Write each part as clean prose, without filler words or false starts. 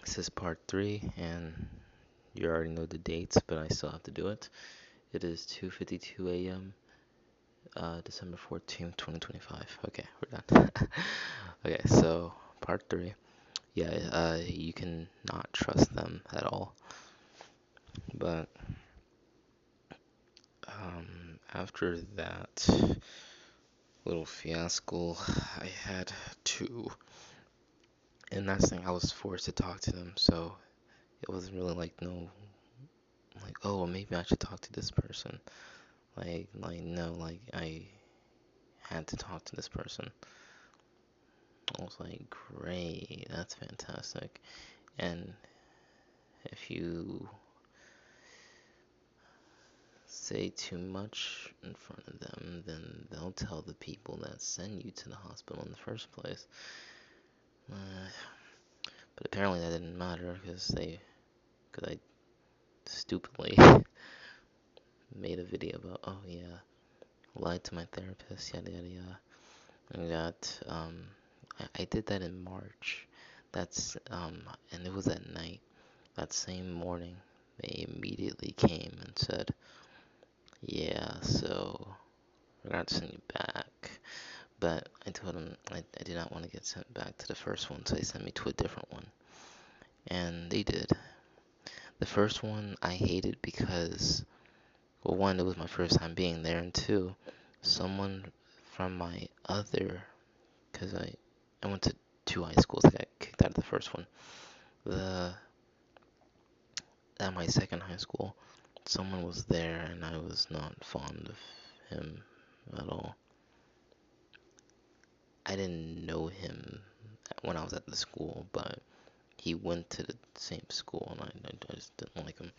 This is part 3, and you already know the dates, but I still have to do it. It is 2:52 a.m., December 14th, 2025. Okay, we're done. Okay, so part 3. Yeah, you can not trust them at all. But after that little fiasco, I had to, and that's the thing, I was forced to talk to them, so it wasn't really like, no, like, oh, well, maybe I should talk to this person. No, like, I had to talk to this person. I was like, great, that's fantastic. And if you say too much in front of them, then they'll tell the people that send you to the hospital in the first place. Uh, but apparently that didn't matter because I stupidly made a video about, oh yeah, lied to my therapist, yada yada yada. And I did that in March. And it was at night. That same morning, they immediately came and said, yeah, so we're going to send you back. But I told them I did not want to get sent back to the first one, so they sent me to a different one. And they did. The first one I hated because, well, one, it was my first time being there, and two, someone from my other, because I went to two high schools, I got kicked out of the first one. The At my second high school, someone was there, and I was not fond of him at all. I didn't know him when I was at the school, but he went to the same school, and I just didn't like him.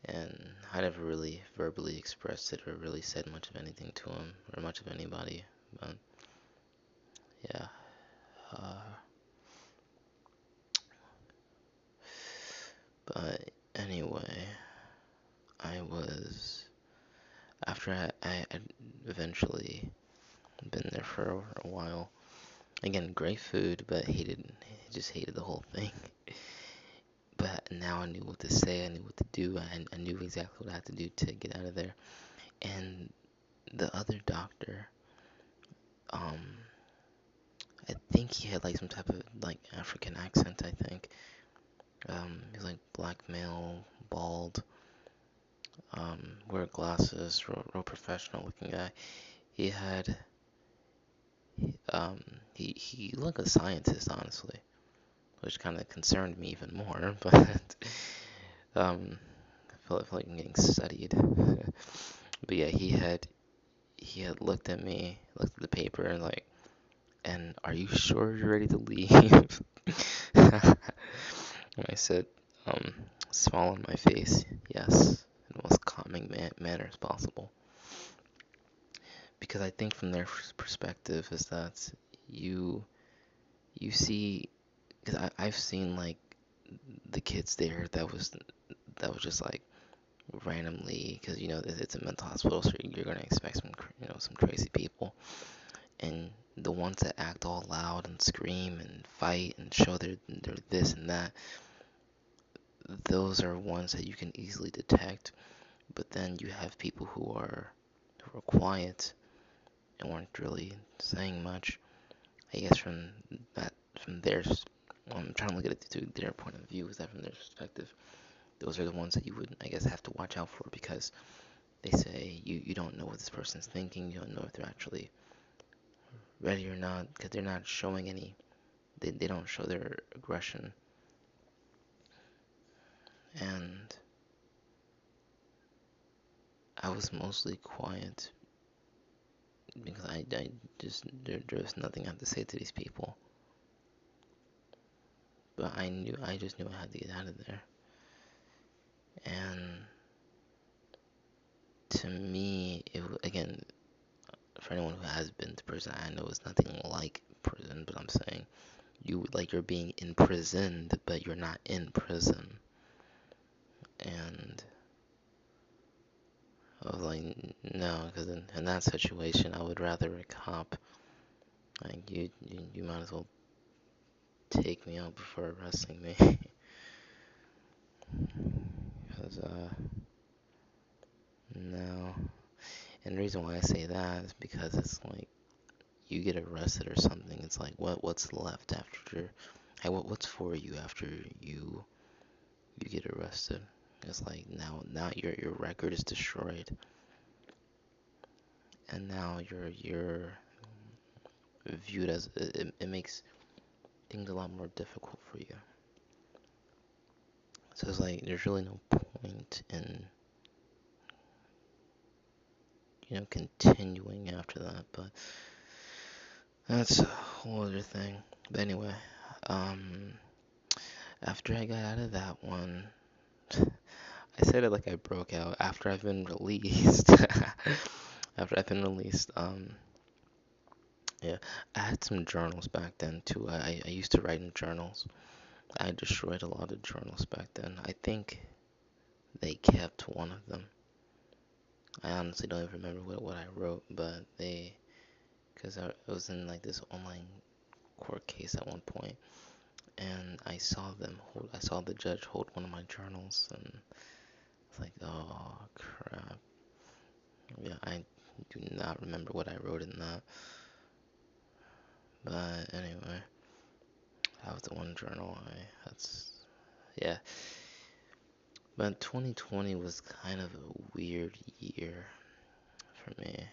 And I never really verbally expressed it or really said much of anything to him or much of anybody. But yeah. Uh, but anyway, I was after I had eventually been there for a while. Again, great food, but just hated the whole thing. But now I knew what to say, I knew what to do, I knew exactly what I had to do to get out of there. And the other doctor, um, I think he had like some type of like African accent, I think. He was like black male, bald, wear glasses, real professional looking guy. He had, he looked like a scientist, honestly, which kind of concerned me even more, but, I feel like I'm getting studied. But yeah, he had looked at me, looked at the paper, and like, and are you sure you're ready to leave? And I said, smile on my face, yes, in the most calming manner as possible. Because I think from their perspective is that you you see, because I've seen like the kids there that was just like randomly, because it's a mental hospital, so you're gonna expect some crazy people, and the ones that act all loud and scream and fight and show their this and that, those are ones that you can easily detect. But then you have people who are quiet and weren't really saying much. I guess that from their I'm trying to look at it through their point of view, is that from their perspective, those are the ones that you would, I guess, have to watch out for, because they say you don't know what this person's thinking, you don't know if they're actually ready or not, because they're not showing any, they don't show their aggression. And I was mostly quiet because I just, there was nothing I had to say to these people. But I just knew I had to get out of there. And to me, again, for anyone who has been to prison, I know it's nothing like prison, but I'm saying you're being imprisoned, but you're not in prison. And I was like, no, because in that situation, I would rather a cop, like, you might as well take me out before arresting me. Because, no. And the reason why I say that is because it's like, you get arrested or something, it's like, what's left after, hey, what's for you after you get arrested? It's like, now your record is destroyed, and now you're viewed as, it makes things a lot more difficult for you. So it's like, there's really no point in, continuing after that, but that's a whole other thing. But anyway, um, after I got out of that one, I said it like I broke out. After I've been released, after I've been released, yeah, I had some journals back then too. I used to write in journals. I destroyed a lot of journals back then. I think they kept one of them. I honestly don't even remember what I wrote, but because I was in like this online court case at one point, and I saw the judge hold one of my journals, and it's like, oh crap. Yeah, I do not remember what I wrote in that. But anyway, that was the one journal yeah. But 2020 was kind of a weird year for me,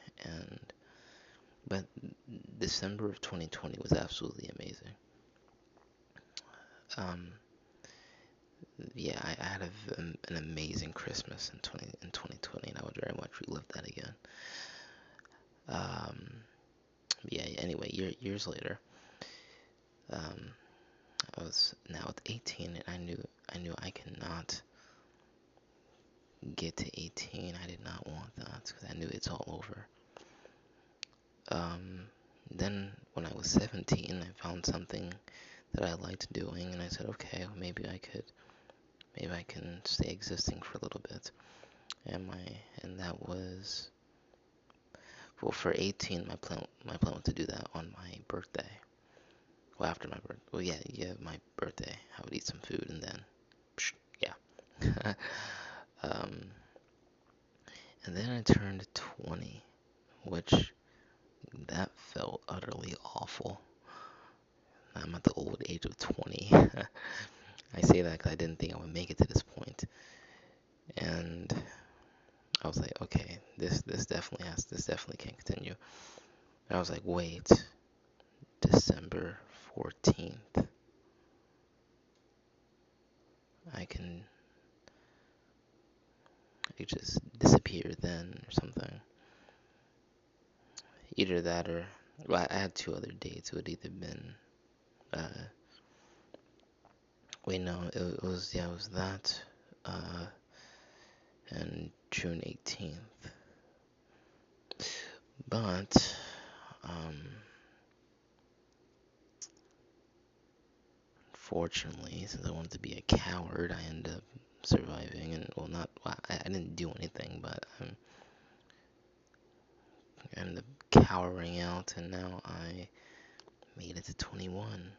but December of 2020 was absolutely amazing. Um, yeah, I had an amazing Christmas in 2020, and I would very much relive that again. Um, yeah. Anyway, years later, um, I was now at 18, and I knew I cannot get to 18. I did not want that because I knew it's all over. Um, then when I was 17, I found something that I liked doing, and I said, okay, well, maybe I can stay existing for a little bit. And that was, well, for 18, my plan was to do that on my birthday. Well, after my birthday. Well, yeah, my birthday. I would eat some food and then, psh, yeah. um, and then I turned 20, which that felt utterly awful. I'm at the old age of 20. I say that because I didn't think I would make it to this point. And I was like, okay, this definitely can't continue. And I was like, wait, December 14th. I can just disappear then or something. Either that or, well, I had two other dates. It would either been, wait, no, it was that, and June 18th. But, fortunately, since I wanted to be a coward, I ended up surviving, and I didn't do anything, but I ended up cowering out, and now I made it to 21,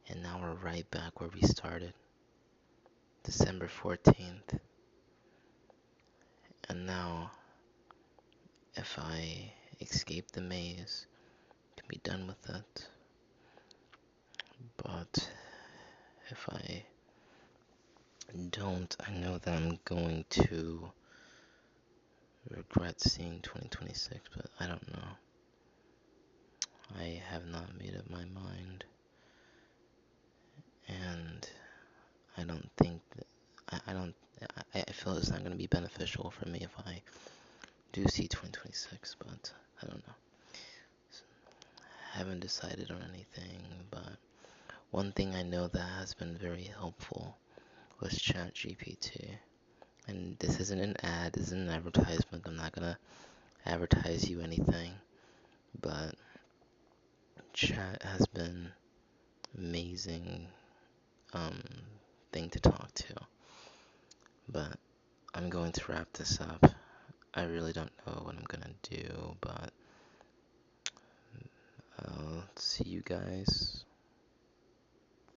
and now we're right back where we started, December 14th, and now, if I escape the maze, I can be done with it, but if I don't, I know that I'm going to regret seeing 2026, but I don't know. I have not made up my mind, and I don't think that I don't. I feel it's not going to be beneficial for me if I do see 2026, but I don't know. So, I haven't decided on anything, but one thing I know that has been very helpful was ChatGPT. And this isn't an ad, this isn't an advertisement. I'm not gonna advertise you anything, but Chat has been amazing thing to talk to. But I'm going to wrap this up. I really don't know what I'm gonna do, but I'll see you guys